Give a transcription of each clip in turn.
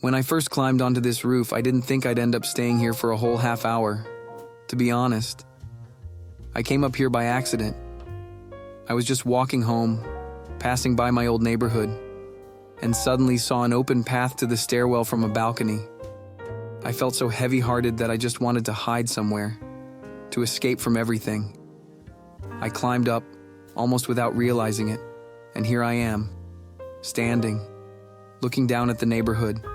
When I first climbed onto this roof, I didn't think I'd end up staying here for a whole half hour. To be honest, I came up here by accident. I was just walking home, passing by my old neighborhood, and suddenly saw an open path to the stairwell from a balcony. I felt so heavy-hearted that I just wanted to hide somewhere, to escape from everything. I climbed up, almost without realizing it, and here I am, standing, looking down at the neighborhood.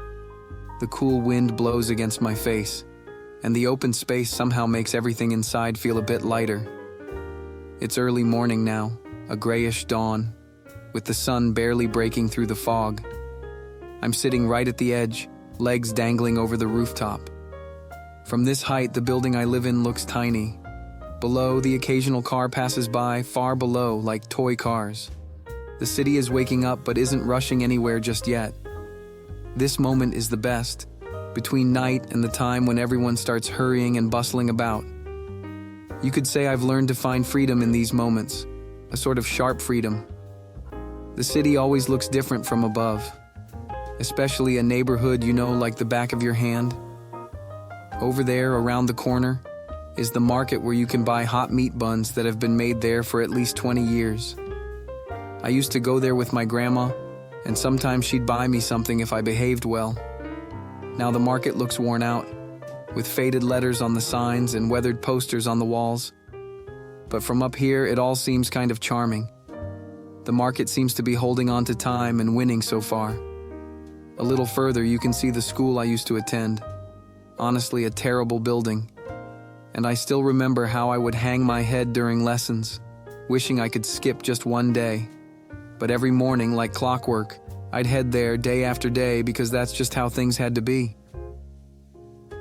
The cool wind blows against my face, and the open space somehow makes everything inside feel a bit lighter. It's early morning now, a grayish dawn, with the sun barely breaking through the fog. I'm sitting right at the edge, legs dangling over the rooftop. From this height, the building I live in looks tiny. Below, the occasional car passes by, far below, like toy cars. The city is waking up but isn't rushing anywhere just yet. This moment is the best, between night and the time when everyone starts hurrying and bustling about. You could say I've learned to find freedom in these moments, a sort of sharp freedom. The city always looks different from above, especially a neighborhood you know like the back of your hand. Over there, around the corner, is the market where you can buy hot meat buns that have been made there for at least 20 years. I used to go there with my grandma, and sometimes she'd buy me something if I behaved well. Now the market looks worn out, with faded letters on the signs and weathered posters on the walls. But from up here, it all seems kind of charming. The market seems to be holding on to time and winning so far. A little further, you can see the school I used to attend. Honestly, a terrible building. And I still remember how I would hang my head during lessons, wishing I could skip just one day. But every morning, like clockwork, I'd head there day after day because that's just how things had to be.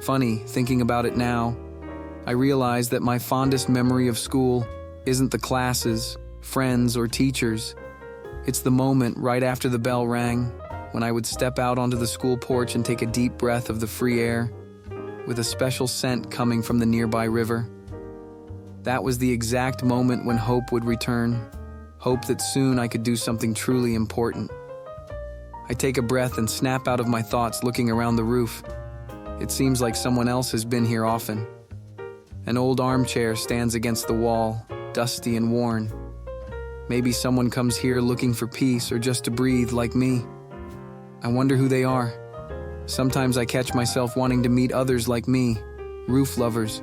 Funny, thinking about it now, I realize that my fondest memory of school isn't the classes, friends, or teachers. It's the moment right after the bell rang, when I would step out onto the school porch and take a deep breath of the free air, with a special scent coming from the nearby river. That was the exact moment when hope would return, hope that soon I could do something truly important. I take a breath and snap out of my thoughts looking around the roof. It seems like someone else has been here often. An old armchair stands against the wall, dusty and worn. Maybe someone comes here looking for peace or just to breathe like me. I wonder who they are. Sometimes I catch myself wanting to meet others like me, roof lovers.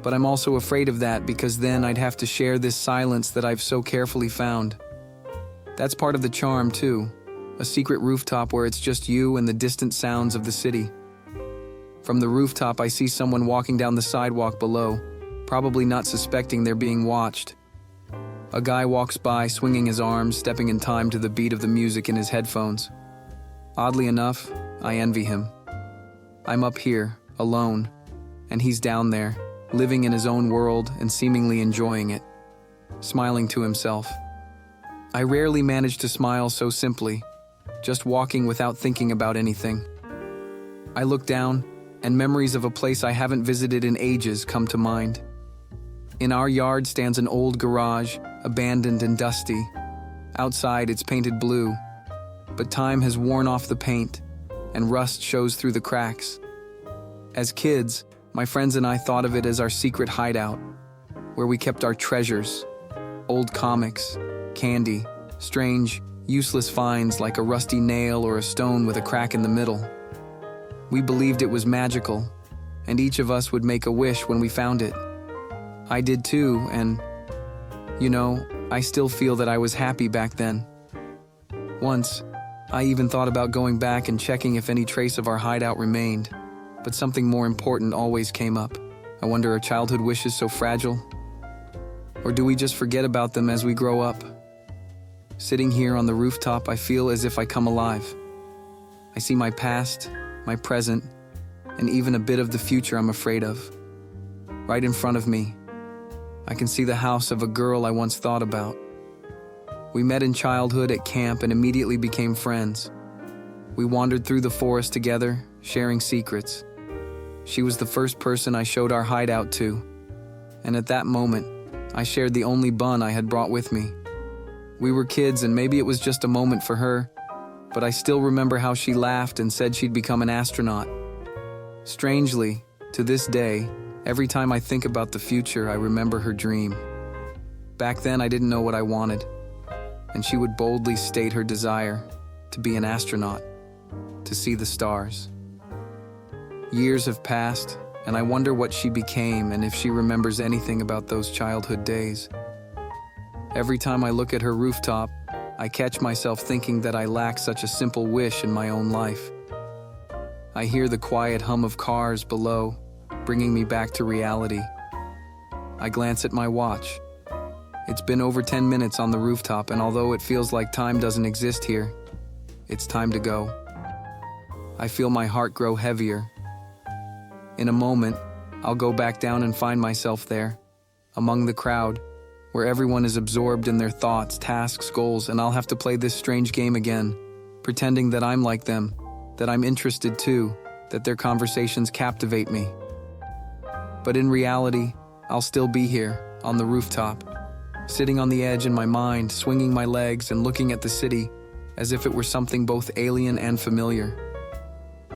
But I'm also afraid of that because then I'd have to share this silence that I've so carefully found. That's part of the charm too, a secret rooftop where it's just you and the distant sounds of the city. From the rooftop, I see someone walking down the sidewalk below, probably not suspecting they're being watched. A guy walks by, swinging his arms, stepping in time to the beat of the music in his headphones. Oddly enough, I envy him. I'm up here, alone, and he's down there, living in his own world and seemingly enjoying it, smiling to himself. I rarely manage to smile so simply, just walking without thinking about anything. I look down, and memories of a place I haven't visited in ages come to mind. In our yard stands an old garage, abandoned and dusty. Outside, it's painted blue, but time has worn off the paint, and rust shows through the cracks. As kids, my friends and I thought of it as our secret hideout, where we kept our treasures, old comics, candy, strange, useless finds like a rusty nail or a stone with a crack in the middle. We believed it was magical, and each of us would make a wish when we found it. I did too, and, I still feel that I was happy back then. Once, I even thought about going back and checking if any trace of our hideout remained, but something more important always came up. I wonder, are childhood wishes so fragile? Or do we just forget about them as we grow up? Sitting here on the rooftop, I feel as if I come alive. I see my past, my present, and even a bit of the future I'm afraid of. Right in front of me, I can see the house of a girl I once thought about. We met in childhood at camp and immediately became friends. We wandered through the forest together, sharing secrets. She was the first person I showed our hideout to, and at that moment, I shared the only bun I had brought with me. We were kids, and maybe it was just a moment for her, but I still remember how she laughed and said she'd become an astronaut. Strangely, to this day, every time I think about the future, I remember her dream. Back then, I didn't know what I wanted, and she would boldly state her desire to be an astronaut, to see the stars. Years have passed, and I wonder what she became and if she remembers anything about those childhood days. Every time I look at her rooftop, I catch myself thinking that I lack such a simple wish in my own life. I hear the quiet hum of cars below, bringing me back to reality. I glance at my watch. It's been over 10 minutes on the rooftop, and although it feels like time doesn't exist here, it's time to go. I feel my heart grow heavier. In a moment, I'll go back down and find myself there, among the crowd, where everyone is absorbed in their thoughts, tasks, goals, and I'll have to play this strange game again, pretending that I'm like them, that I'm interested too, that their conversations captivate me. But in reality, I'll still be here, on the rooftop, sitting on the edge in my mind, swinging my legs and looking at the city as if it were something both alien and familiar.